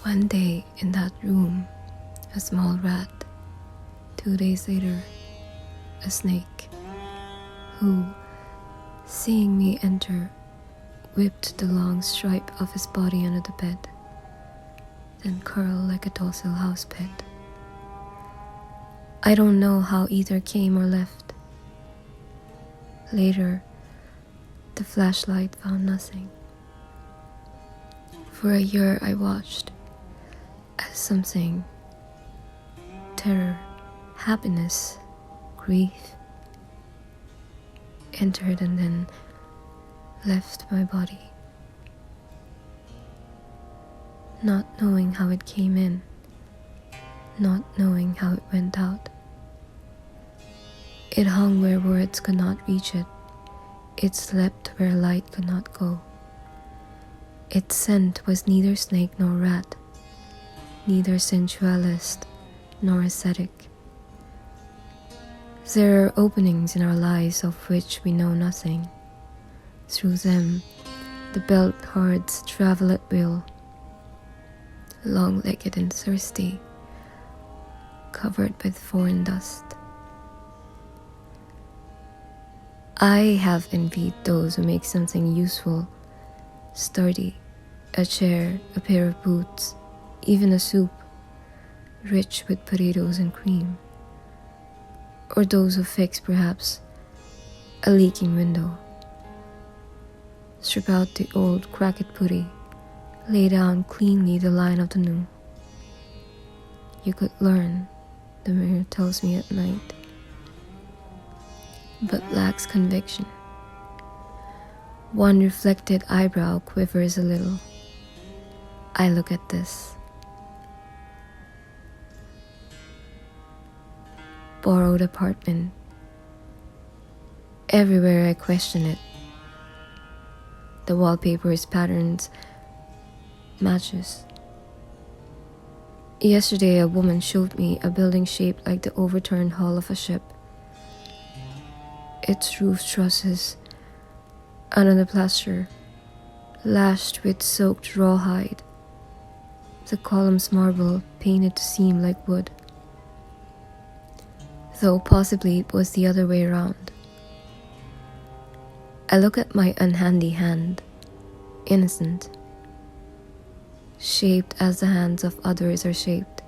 One day in that room, a small rat. 2 days later, a snake, who, seeing me enter, whipped the long stripe of his body under the bed, then curled like a docile house pet. I don't know how either came or left. Later, the flashlight found nothing. For a year I watched as something, terror, happiness, grief, entered and then left my body, not knowing how it came in, not knowing how it went out. It hung where words could not reach it. It slept where light could not go. Its scent was neither snake nor rat, neither sensualist nor ascetic. There are openings in our lives of which we know nothing. Through them, the belt herds travel at will, long-legged and thirsty, covered with foreign dust. I have envied those who make something useful, sturdy, a chair, a pair of boots, even a soup, rich with potatoes and cream. Or those who fix, perhaps, a leaking window. Strip out the old cracked putty, lay down cleanly the line of the new. You could learn, the mirror tells me at night, but lacks conviction. One reflected eyebrow quivers a little. I look at this. Borrowed apartment. Everywhere I question it. The wallpaper's patterns, matches. Yesterday a woman showed me a building shaped like the overturned hull of a ship. Its roof trusses, under the plaster, lashed with soaked rawhide. The columns marble, painted to seem like wood. Though possibly it was the other way around. I look at my unhandy hand, innocent, shaped as the hands of others are shaped.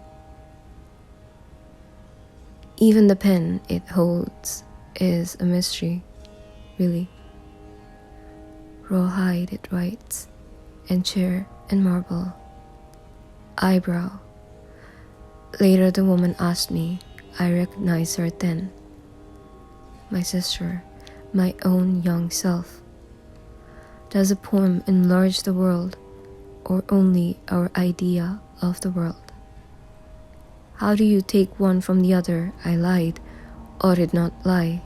Even the pen it holds is a mystery, really. Rawhide it writes, and chair and marble, eyebrow. Later the woman asked me, I recognized her then. My sister, my own young self. Does a poem enlarge the world, or only our idea of the world? How do you take one from the other? I lied, or did not lie,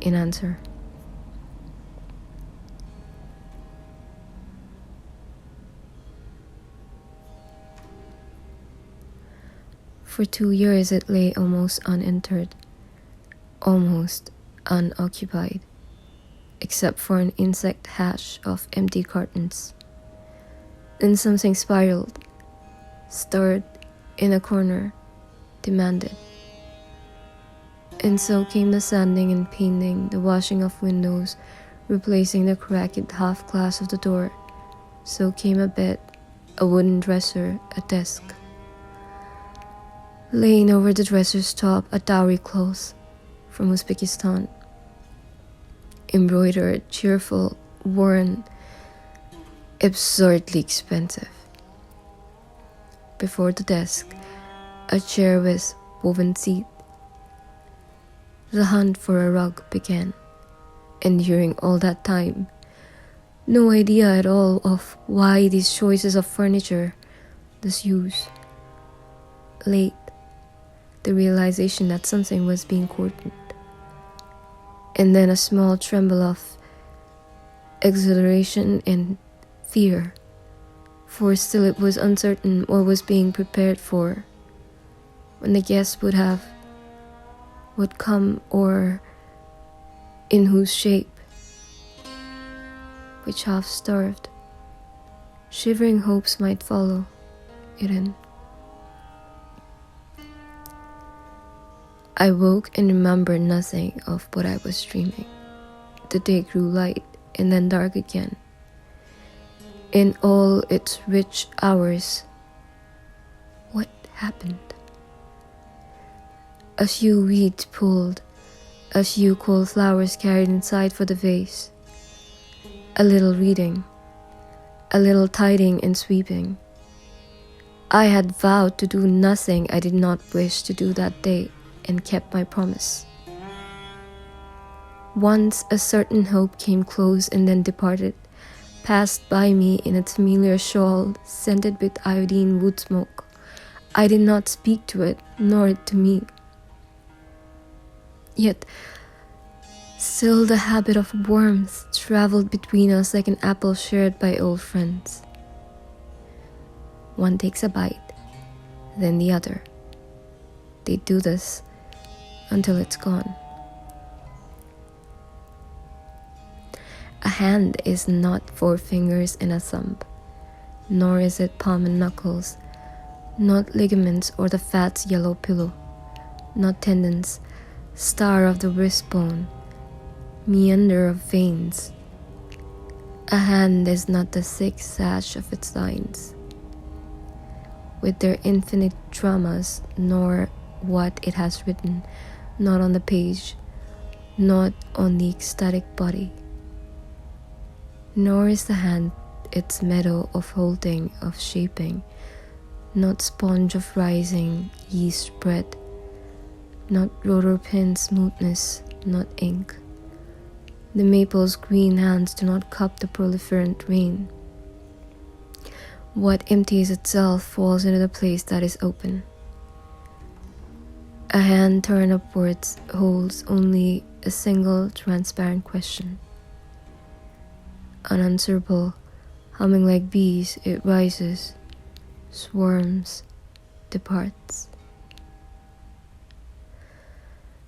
in answer. For 2 years it lay almost unentered, almost unoccupied, except for an insect hatch of empty cartons. Then something spiraled, stirred in a corner, demanded. And so came the sanding and painting, the washing of windows, replacing the cracked half glass of the door. So came a bed, a wooden dresser, a desk. Laying over the dresser's top, a dowry cloth from Uzbekistan. Embroidered, cheerful, worn, absurdly expensive. Before the desk, a chair with woven seat. The hunt for a rug began, and during all that time, no idea at all of why these choices of furniture, this use. Late, the realization that something was being courted, and then a small tremble of exhilaration and fear, for still it was uncertain what was being prepared for, when the guest would come, or in whose shape, which half-starved, shivering hopes might follow, it in. I woke and remembered nothing of what I was dreaming. The day grew light and then dark again. In all its rich hours, what happened? A few weeds pulled, a few cold flowers carried inside for the vase, a little reading, a little tidying and sweeping. I had vowed to do nothing I did not wish to do that day, and kept my promise. Once a certain hope came close and then departed, passed by me in its familiar shawl, scented with iodine wood smoke. I did not speak to it, nor it to me. Yet, still the habit of warmth traveled between us like an apple shared by old friends. One takes a bite, then the other. They do this until it's gone. A hand is not 4 fingers and a thumb, nor is it palm and knuckles, not ligaments or the fat's yellow pillow, not tendons, star of the wrist bone, meander of veins. A hand is not the thick sash of its lines, with their infinite dramas, nor what it has written, not on the page, not on the ecstatic body. Nor is the hand its meadow of holding, of shaping, not sponge of rising yeast bread, not rotor pin smoothness, not ink. The maple's green hands do not cup the proliferant rain. What empties itself falls into the place that is open. A hand turned upwards holds only a single transparent question. Unanswerable, humming like bees, it rises, swarms, departs.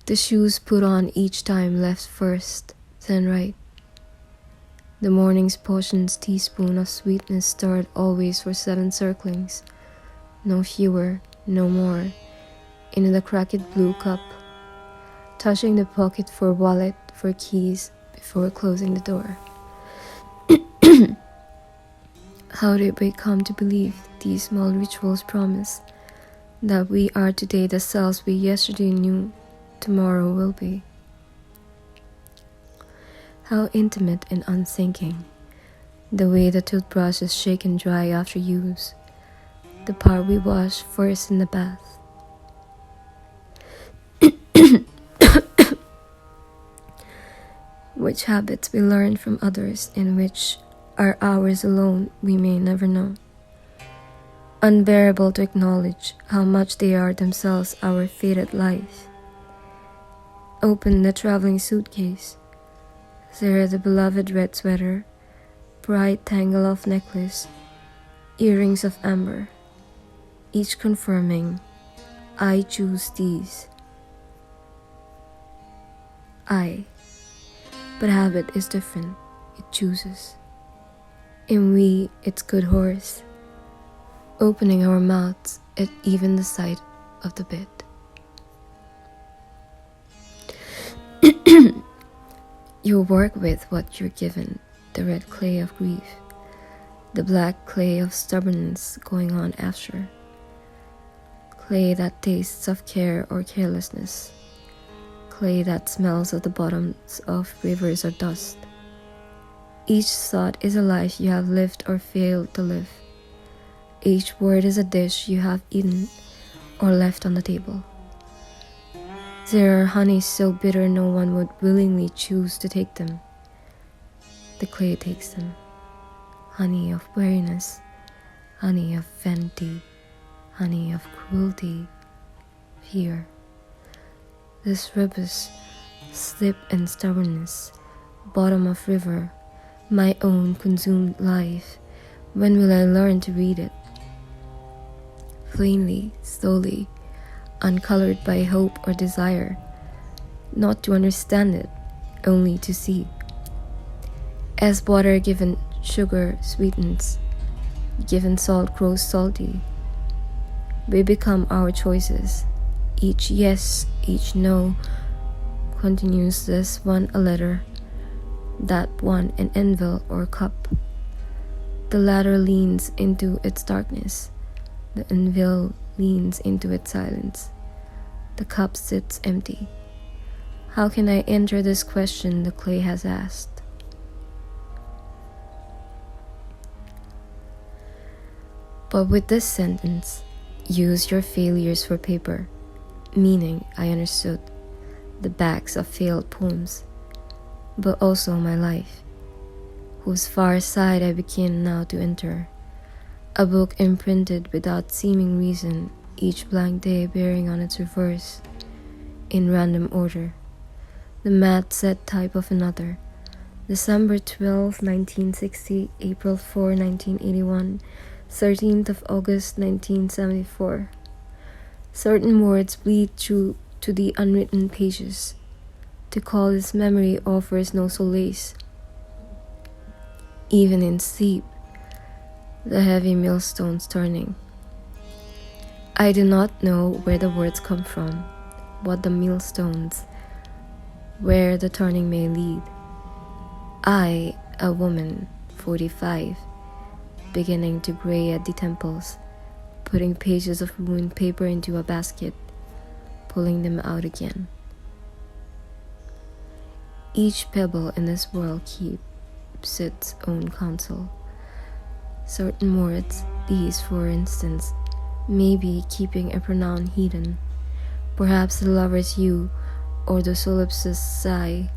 The shoes put on each time left first, then right. The morning's potion's teaspoon of sweetness stirred always for 7 circlings, no fewer, no more, into the cracked blue cup, touching the pocket for wallet, for keys, before closing the door. How did we come to believe these small rituals promise that we are today the selves we yesterday knew tomorrow will be? How intimate and unthinking, the way the toothbrush is shaken dry after use, the part we wash first in the bath. Which habits we learn from others in which are ours alone we may never know. Unbearable to acknowledge how much they are themselves our fated life. Open the traveling suitcase. There the beloved red sweater, bright tangle of necklace, earrings of amber, each confirming, I choose these. But habit is different, it chooses. And we, its good horse, opening our mouths at even the sight of the bit. You work with what you're given, the red clay of grief, the black clay of stubbornness going on after, clay that tastes of care or carelessness, clay that smells of the bottoms of rivers or dust. Each thought is a life you have lived or failed to live. Each word is a dish you have eaten or left on the table. There are honeys so bitter no one would willingly choose to take them. The clay takes them. Honey of weariness, honey of vanity, honey of cruelty, fear. This Rebus, slip and stubbornness, bottom of river, my own consumed life, when will I learn to read it? Plainly, slowly, uncolored by hope or desire, not to understand it, only to see. As water given sugar sweetens, given salt grows salty, We become our choices. Each yes, each no continues this one a letter, that one an anvil or cup. The latter leans into its darkness, the anvil leans into its silence. The cup sits empty. How can I answer this question the clay has asked? But with this sentence, use your failures for paper, meaning I understood the backs of failed poems, but also my life, whose far side I begin now to enter. A book imprinted without seeming reason, each blank day bearing on its reverse, in random order, the mad set type of another. December 12, 1960, April 4, 1981, 13th of August, 1974. Certain words bleed through to the unwritten pages. To call his memory offers no solace. Even in sleep, the heavy millstones turning. I do not know where the words come from, what the millstones, where the turning may lead. I, a woman, 45, beginning to gray at the temples, putting pages of ruined paper into a basket, pulling them out again. Each pebble in this world keeps its own counsel. Certain words, these for instance, may be keeping a pronoun hidden. Perhaps the lover's you, or the solipsist's sigh,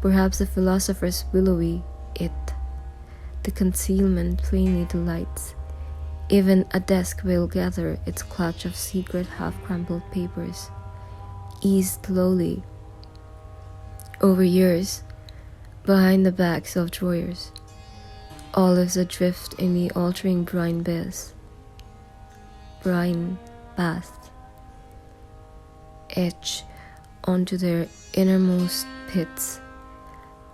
perhaps the philosopher's willowy it. The concealment plainly delights. Even a desk will gather its clutch of secret half-crumpled papers, eased slowly over years behind the backs of drawers, olives adrift in the altering brine bath, etch onto their innermost pits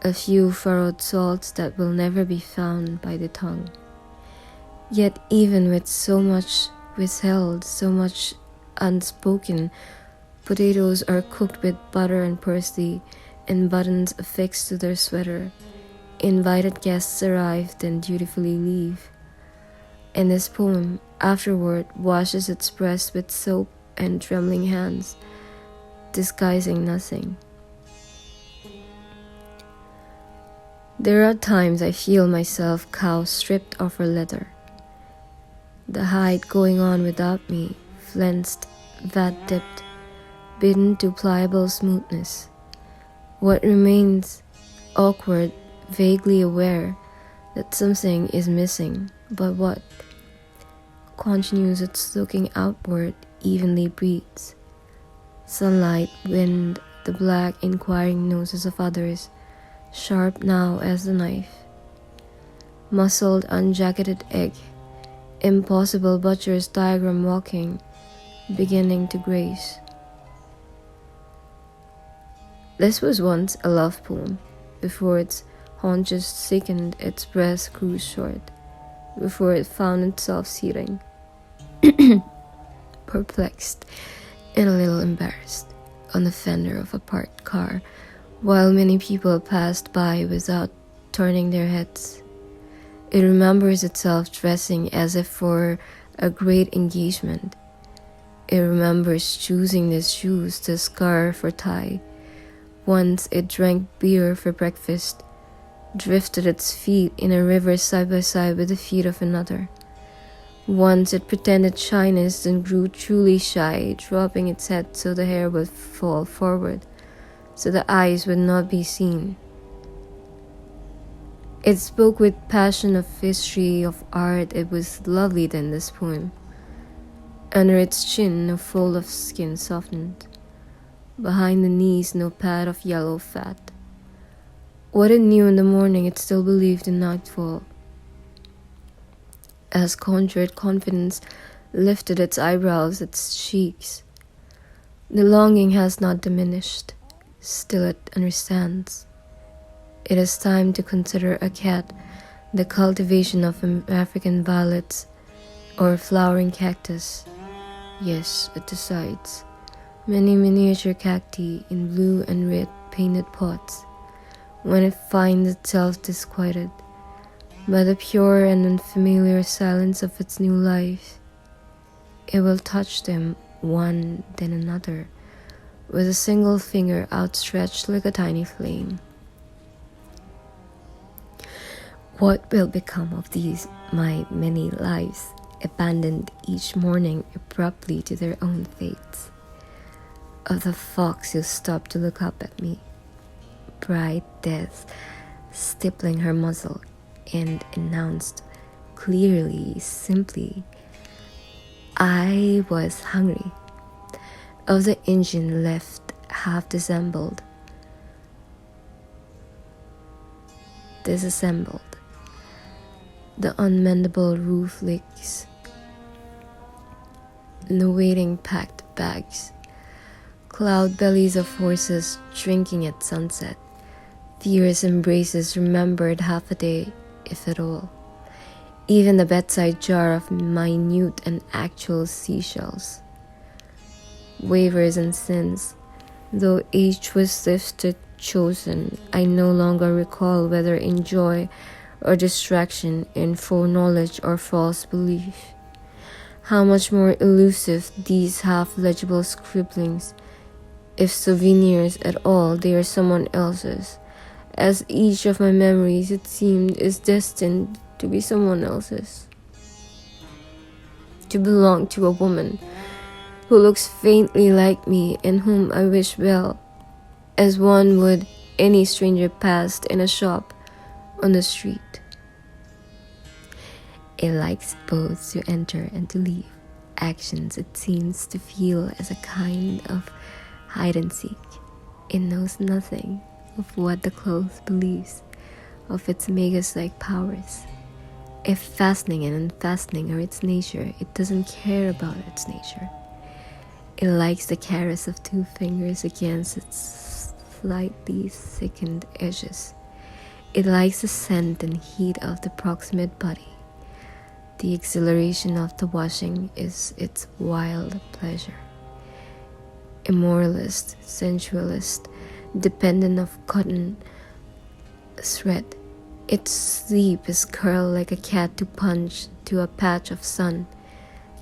a few furrowed salts that will never be found by the tongue. Yet even with so much withheld, so much unspoken, potatoes are cooked with butter and parsley, and buttons affixed to their sweater. Invited guests arrive, then dutifully leave. And this poem, afterward, washes its breast with soap and trembling hands, disguising nothing. There are times I feel myself cow stripped of her leather, the hide going on without me, flensed, vat dipped, bidden to pliable smoothness. What remains awkward, vaguely aware that something is missing, but what? Continues its looking outward, evenly breathes. Sunlight, wind, the black inquiring noses of others, sharp now as the knife. Muscled, unjacketed egg, impossible butcher's diagram walking, beginning to grace. This was once a love poem, before its haunches sickened, its breath grew short, before it found itself seating, perplexed and a little embarrassed, on the fender of a parked car, while many people passed by without turning their heads. It remembers itself dressing as if for a great engagement. It remembers choosing the shoes, the scarf or tie. Once it drank beer for breakfast, drifted its feet in a river side by side with the feet of another. Once it pretended shyness and grew truly shy, dropping its head so the hair would fall forward, so the eyes would not be seen. It spoke with passion of history, of art. It was lovely then, this poem. Under its chin, no fold of skin softened. Behind the knees, no pad of yellow fat. What it knew in the morning, it still believed in nightfall. As conjured confidence lifted its eyebrows, its cheeks, the longing has not diminished. Still it understands. It is time to consider a cat, the cultivation of African violets or flowering cactus, Yes, at the sides, many miniature cacti in blue and red painted pots. When it finds itself disquieted by the pure and unfamiliar silence of its new life, it will touch them one then another with a single finger outstretched like a tiny flame. What will become of these my many lives, abandoned each morning abruptly to their own fates? Of the fox who stopped to look up at me, bright death stippling her muzzle, and announced clearly, simply, I was hungry. Of the engine left half disassembled, the unmendable roof leaks, the waiting packed bags, cloud bellies of horses drinking at sunset, fierce embraces remembered half a day, if at all. Even the bedside jar of minute and actual seashells. Wavers and sins, though each was lifted, chosen, I no longer recall whether in joy or distraction, in foreknowledge or false belief. How much more elusive these half-legible scribblings, if souvenirs at all, they are someone else's, as each of my memories, it seemed, is destined to be someone else's. To belong to a woman who looks faintly like me and whom I wish well, as one would any stranger passed in a shop on the street. It likes both to enter and to leave. Actions it seems to feel as a kind of hide and seek. It knows nothing of what the cloth believes, of its magus-like powers. If fastening and unfastening are its nature, it doesn't care about its nature. It likes the caress of two fingers against its slightly thickened edges. It likes the scent and heat of the proximate body. The exhilaration of the washing is its wild pleasure. Immoralist, sensualist, dependent of cotton thread, its sleep is curled like a cat to punch to a patch of sun,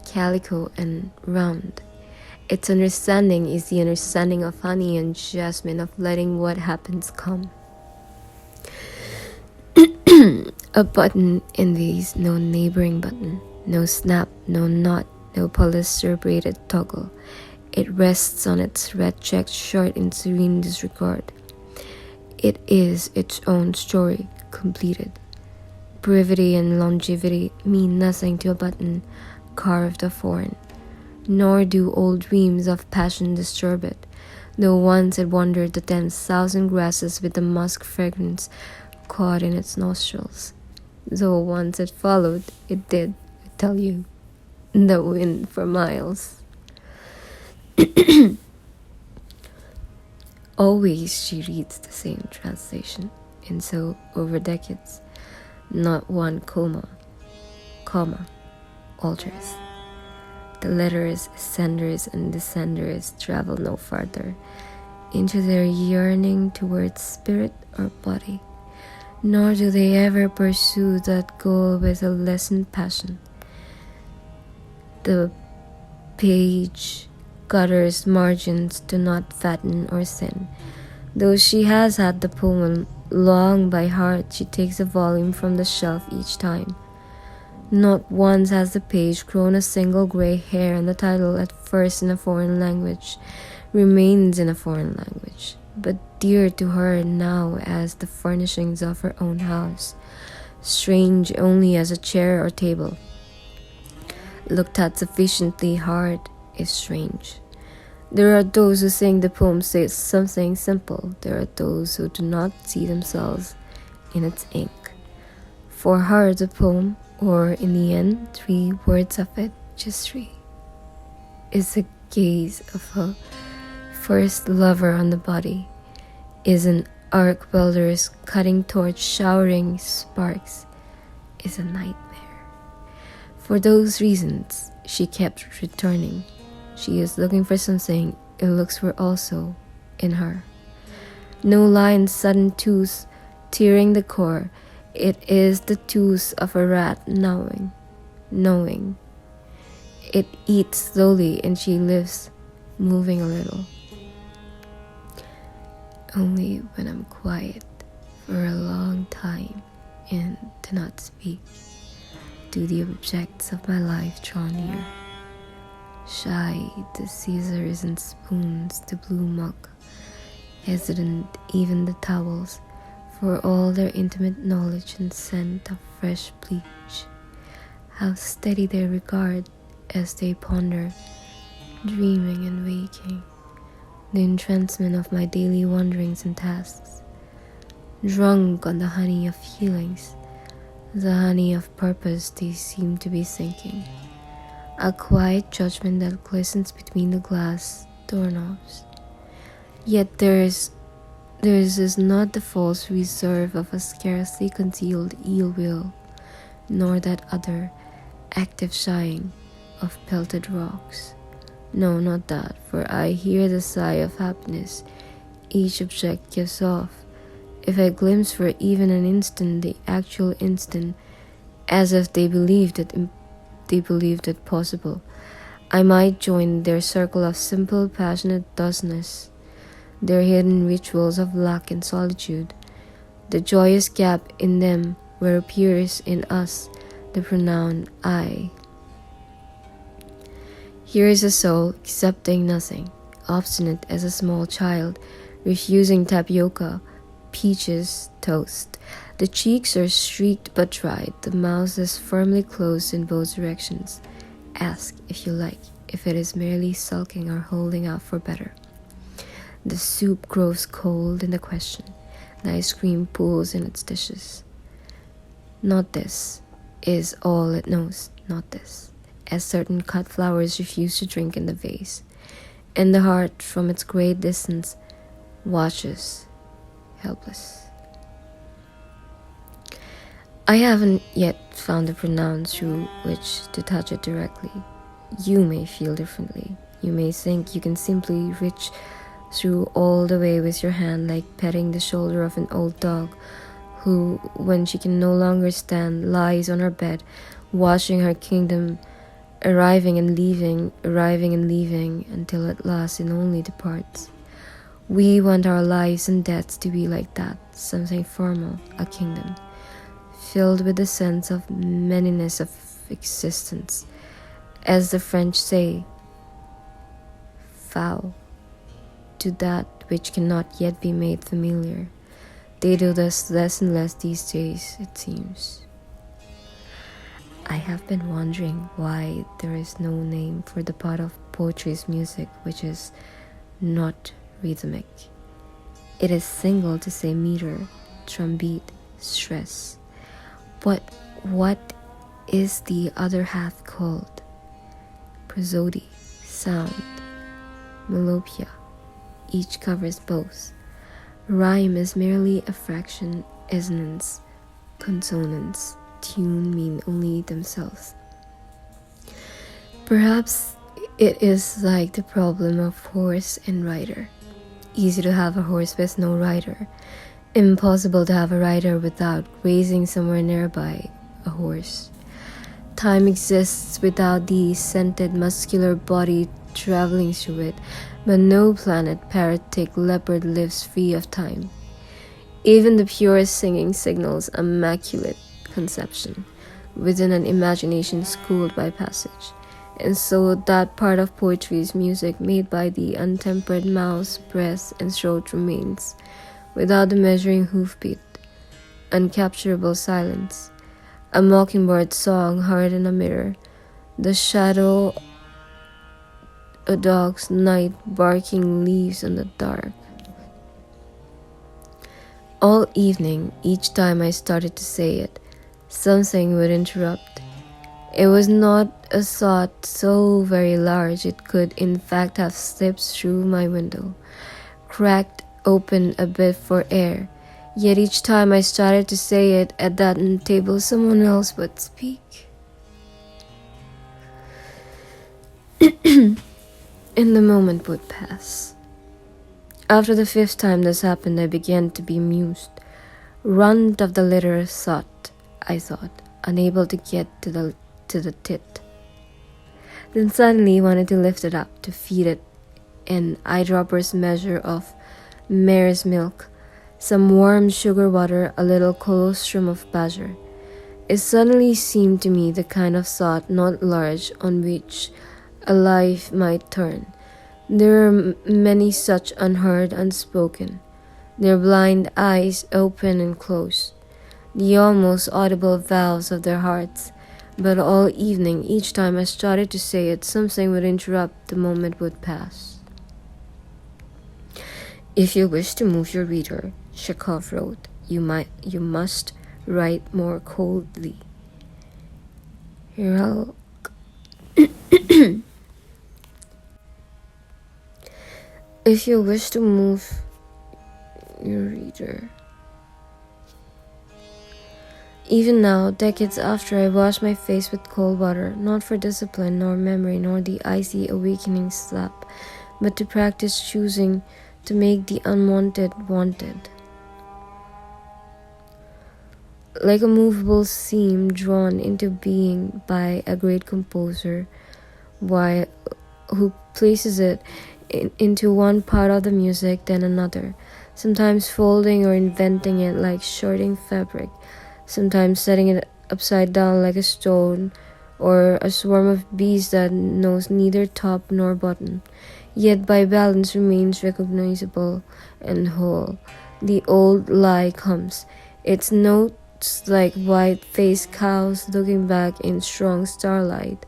calico and round. Its understanding is the understanding of honey and jasmine, of letting what happens come. A button envies no neighboring button, no snap, no knot, no polyester braided toggle. It rests on its red-checked shirt in serene disregard. It is its own story, completed. Brevity and longevity mean nothing to a button carved of foreign, nor do old dreams of passion disturb it, though once it wandered the 10,000 grasses with the musk fragrance caught in its nostrils. Though once it followed, it did, I tell you, the wind for miles. Always she reads the same translation, and so over decades, not one comma alters. The letters, senders and descenders, travel no farther into their yearning towards spirit or body, nor do they ever pursue that goal with a lessened passion. The page gutter's margins do not fatten or thin. Though she has had the poem long by heart, she takes a volume from the shelf each time. Not once has the page grown a single gray hair, and the title, at first in a foreign language, remains in a foreign language, but dear to her now as the furnishings of her own house, strange only as a chair or table. Looked at sufficiently hard is strange. There are those who think the poem says something simple. There are those who do not see themselves in its ink. For her, the poem, or in the end, 3 words of it, just 3, is the gaze of a first lover on the body, is an arc welder's cutting torch showering sparks, is a nightmare. For those reasons, she kept returning, She is looking for something it looks for also in her. No lion's sudden tooth tearing the core. It is the tooth of a rat knowing. It eats slowly and she lives, moving a little. Only when I'm quiet for a long time and do not speak, do the objects of my life draw near. Shy, the scissors and spoons, the blue mug, hesitant even the towels, for all their intimate knowledge and scent of fresh bleach. How steady their regard as they ponder, dreaming and waking, the entrancement of my daily wanderings and tasks. Drunk on the honey of feelings, the honey of purpose they seem to be sinking. A quiet judgment that glistens between the glass doorknobs. Yet theirs is not the false reserve of a scarcely concealed ill will, nor that other active shying of pelted rocks. No, not that, for I hear the sigh of happiness each object gives off. If I glimpse for even an instant the actual instant, as if they believed it possible, I might join their circle of simple, passionate thusness, their hidden rituals of lack and solitude, the joyous gap in them where appears in us the pronoun I. Here is a soul accepting nothing, obstinate as a small child, refusing tapioca, peaches, toast. The cheeks are streaked but dried, the mouth is firmly closed in both directions. Ask, if you like, if it is merely sulking or holding out for better. The soup grows cold in the question, the ice cream pools in its dishes. Not this is all it knows, not this, as certain cut flowers refuse to drink in the vase, and the heart from its great distance watches, helpless. I haven't yet found the pronoun through which to touch it directly. You may feel differently. You may think you can simply reach through all the way with your hand, like petting the shoulder of an old dog who, when she can no longer stand, lies on her bed, watching her kingdom arriving and leaving, until at last it only departs. We want our lives and deaths to be like that, something formal, a kingdom, filled with the sense of manyness of existence. As the French say, foul to that which cannot yet be made familiar. They do this less and less these days, it seems. I have been wondering why there is no name for the part of poetry's music which is not rhythmic. It is single to say meter, drumbeat, stress. But what is the other half called? Prosody, sound, melopia. Each covers both. Rhyme is merely a fraction, assonance, consonants, tune mean only themselves. Perhaps it is like the problem of horse and rider. Easy to have a horse with no rider. Impossible to have a rider without grazing somewhere nearby a horse. Time exists without the scented muscular body traveling through it, but no planet, parrotic, leopard lives free of time. Even the purest singing signals immaculate conception within an imagination schooled by passage. And so that part of poetry's music made by the untempered mouth, breath, and throat remains, without the measuring hoofbeat, uncapturable silence, a mockingbird song heard in a mirror, the shadow a dog's night barking leaves in the dark. All evening, each time I started to say it, something would interrupt. It was not a thought so very large it could in fact have slipped through my window, cracked open a bit for air. Yet each time I started to say it at that table, someone else would speak. and the moment would pass. After the 5th time this happened, I began to be amused. Runt of the litter, I thought, unable to get to the tit. Then suddenly wanted to lift it up, to feed it an eyedropper's measure of mare's milk, some warm sugar water, a little colostrum of badger. It suddenly seemed to me the kind of thought not large on which a life might turn. There are many such unheard, unspoken, their blind eyes open and close, the almost audible vows of their hearts. But all evening, each time I started to say it, something would interrupt, the moment would pass. If you wish to move your reader, Chekhov wrote, you must write more coldly. If you wish to move your reader. Even now, decades after, I wash my face with cold water, not for discipline, nor memory, nor the icy awakening slap, but to practice choosing to make the unwanted wanted. Like a movable seam drawn into being by a great composer, who places it into one part of the music, then another, sometimes folding or inventing it like shorting fabric, sometimes setting it upside down like a stone, or a swarm of bees that knows neither top nor bottom, yet by balance remains recognizable and whole. The old lie comes, its notes like white-faced cows looking back in strong starlight.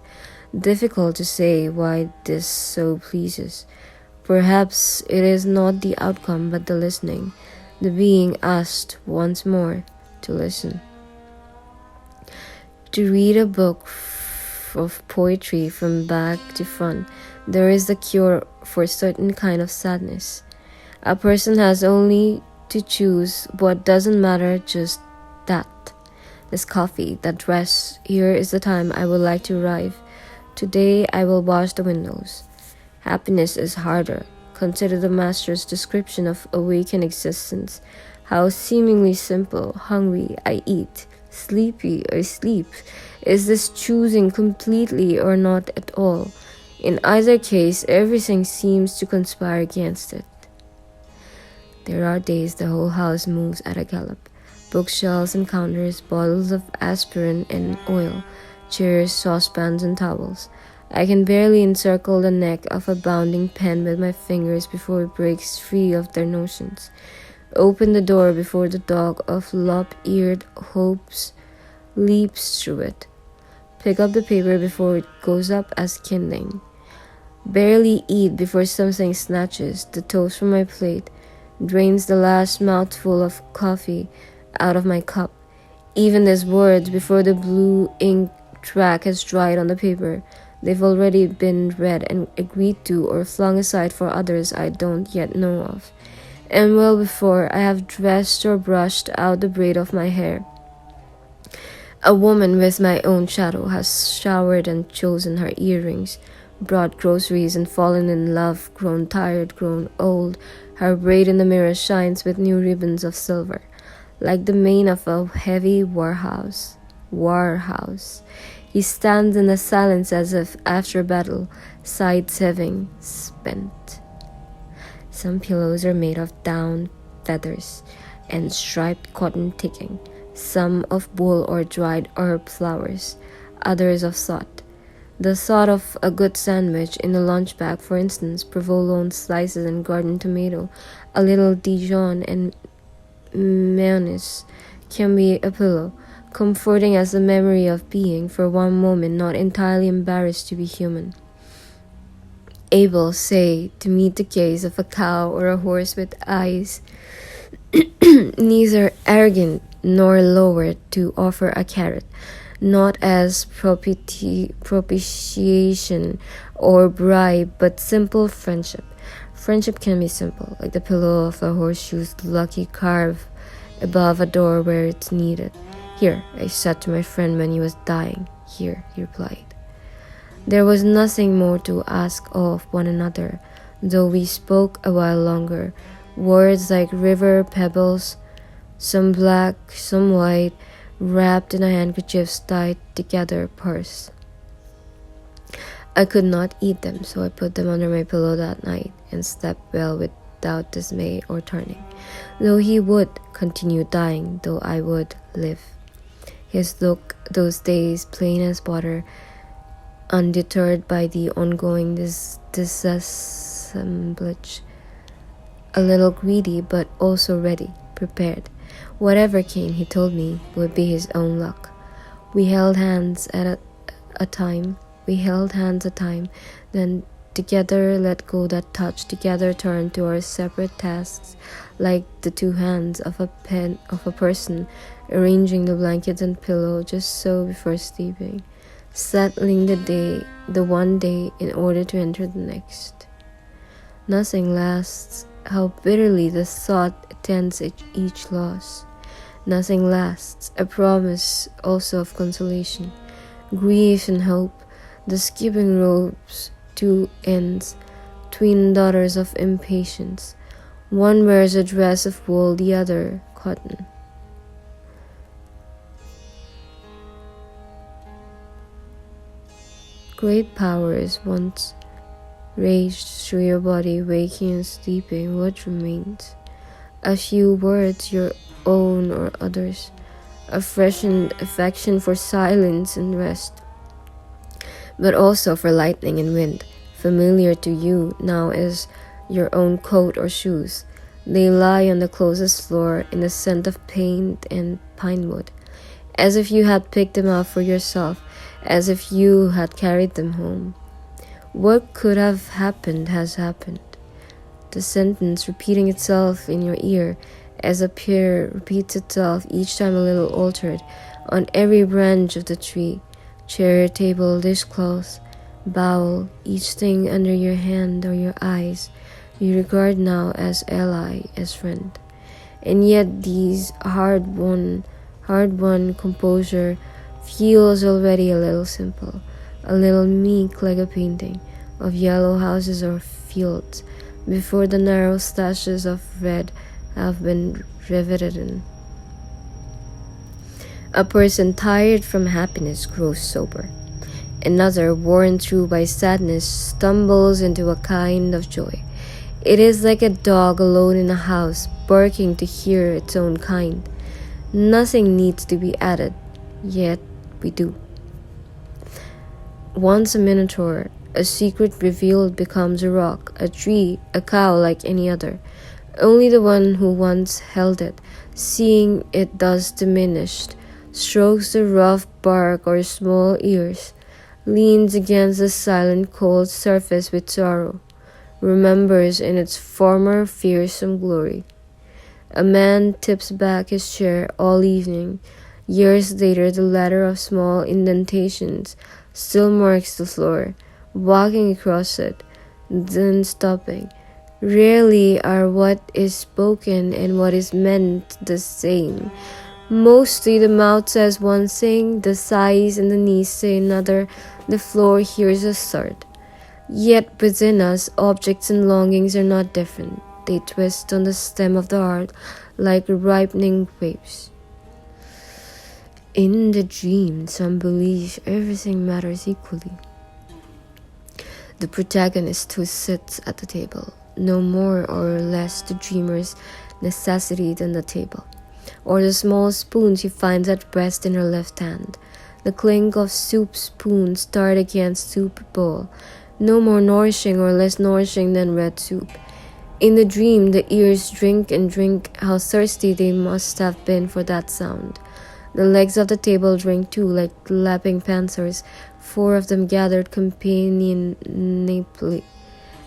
Difficult to say why this so pleases. Perhaps it is not the outcome but the listening, the being asked once more to listen. To read a book of poetry from back to front, there is the cure for a certain kind of sadness. A person has only to choose what doesn't matter, just that. This coffee, that dress, here is the time I would like to arrive. Today I will wash the windows. Happiness is harder. Consider the master's description of awakened existence. How seemingly simple. Hungry, I eat. Sleepy, I sleep. Is this choosing completely or not at all? In either case, everything seems to conspire against it. There are days the whole house moves at a gallop. Bookshelves and counters, bottles of aspirin and oil, chairs, saucepans and towels. I can barely encircle the neck of a bounding pen with my fingers before it breaks free of their notions. Open the door before the dog of lop-eared hopes leaps through it. Pick up the paper before it goes up as kindling. Barely eat before something snatches the toast from my plate, drains the last mouthful of coffee out of my cup. Even these words, before the blue ink track has dried on the paper, they've already been read and agreed to or flung aside for others I don't yet know of. And well before I have dressed or brushed out the braid of my hair, a woman with my own shadow has showered and chosen her earrings, brought groceries and fallen in love, grown tired, grown old. Her braid in the mirror shines with new ribbons of silver, like the mane of a heavy warhouse. He stands in the silence as if after battle, sides heaving, spent. Some pillows are made of down, feathers, and striped cotton ticking, some of wool or dried herb flowers, others of thought. The thought of a good sandwich in the lunch bag, for instance, provolone slices and garden tomato, a little Dijon and mayonnaise, can be a pillow, comforting as the memory of being, for one moment, not entirely embarrassed to be human. Able, say, to meet the gaze of a cow or a horse with eyes neither arrogant nor lowered, to offer a carrot, not as propitiation or bribe, but simple friendship. Friendship can be simple, like the pillow of a horseshoe's lucky carve above a door where it's needed. Here, I said to my friend when he was dying. Here, he replied. There was nothing more to ask of one another, though we spoke a while longer. Words like river pebbles, some black, some white, wrapped in a handkerchief tied together purse. I could not eat them, so I put them under my pillow that night and slept well without dismay or turning. Though he would continue dying, though I would live. His look, those days plain as water, undeterred by the ongoing disassemblage, a little greedy but also ready, prepared. Whatever came, he told me, would be his own luck. We held hands at a time. We held hands a time, then together let go that touch, together turned to our separate tasks, like the two hands of a person arranging the blankets and pillow just so before sleeping, settling the one day in order to enter the next. Nothing lasts. How bitterly the thought attends each loss. Nothing lasts. A promise also of consolation, grief and hope. The skipping ropes, two ends, twin daughters of impatience. One wears a dress of wool, the other cotton. Great powers once raged through your body, waking and sleeping. What remains? A few words, your own or others, a freshened affection for silence and rest, but also for lightning and wind, familiar to you now as your own coat or shoes. They lie on the closest floor in the scent of paint and pine wood, as if you had picked them out for yourself, as if you had carried them home. What could have happened has happened. The sentence repeating itself in your ear, as a pear repeats itself each time a little altered, on every branch of the tree. Chair, table, dishcloth, bowl, each thing under your hand or your eyes, you regard now as ally, as friend. And yet these hard-won composure feels already a little simple, a little meek, like a painting of yellow houses or fields, before the narrow slashes of red have been riveted in. A person tired from happiness grows sober. Another, worn through by sadness, stumbles into a kind of joy. It is like a dog alone in a house, barking to hear its own kind. Nothing needs to be added, yet we do. Once a minotaur, a secret revealed becomes a rock, a tree, a cow like any other. Only the one who once held it, seeing it thus diminished, strokes the rough bark or small ears, leans against the silent cold surface with sorrow, remembers in its former fearsome glory. A man tips back his chair all evening. Years later, the ladder of small indentations still marks the floor, walking across it, then stopping. Rarely are what is spoken and what is meant the same. Mostly the mouth says one thing, the thighs and the knees say another, the floor hears a third. Yet within us, objects and longings are not different. They twist on the stem of the heart like ripening grapes. In the dream, some believe everything matters equally. The protagonist who sits at the table, no more or less the dreamer's necessity than the table, or the small spoons he finds at rest in her left hand, the clink of soup spoons starred against soup bowl, no more nourishing or less nourishing than red soup. In the dream, the ears drink and drink, how thirsty they must have been for that sound. The legs of the table drink too, like lapping panthers, 4 of them gathered companionably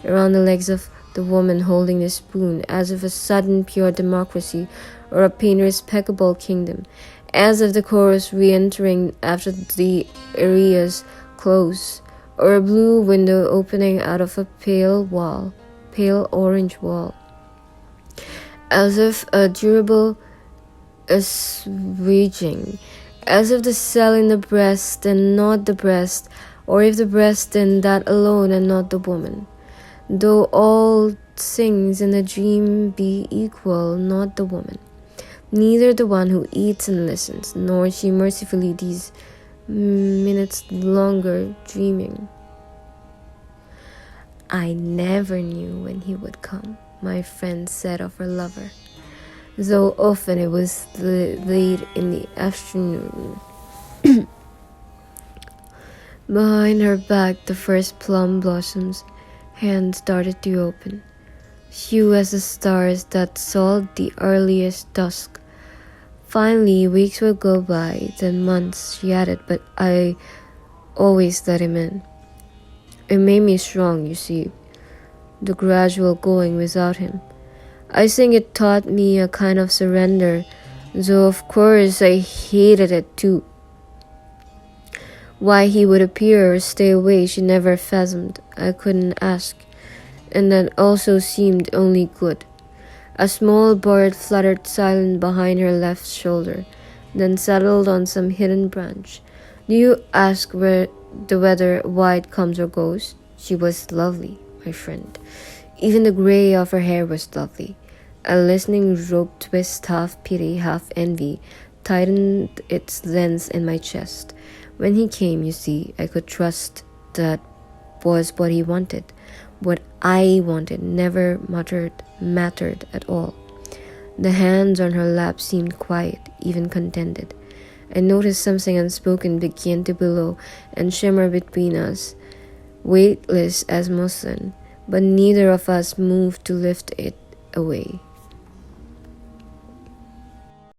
around the legs of the woman holding the spoon, as of a sudden pure democracy or a painter's impeccable kingdom, as of the chorus re-entering after the aria's close, or a blue window opening out of a pale orange wall, as if a durable assuaging, as if the cell in the breast and not the breast or if the breast in that alone and not the woman. Though all things in the dream be equal, not the woman, neither the one who eats and listens, nor she mercifully these minutes longer dreaming. I never knew when he would come, my friend said of her lover, though often it was late in the afternoon. Behind her back the first plum blossoms hand started to open, few as the stars that saw the earliest dusk. Finally, weeks would go by, then months, she added, but I always let him in. It made me strong, you see, the gradual going without him. I think it taught me a kind of surrender, though of course I hated it too. Why he would appear or stay away she never fathomed. I couldn't ask, and that also seemed only good. A small bird fluttered silent behind her left shoulder, then settled on some hidden branch. Do you ask where the weather why it comes or goes? She was lovely, my friend. Even the gray of her hair was lovely. A listening rope twist, half pity, half envy, tightened its length in my chest. When he came, you see, I could trust that was what he wanted. What I wanted never mattered at all. The hands on her lap seemed quiet, even contented. I noticed something unspoken begin to billow and shimmer between us, weightless as muslin, but neither of us moved to lift it away.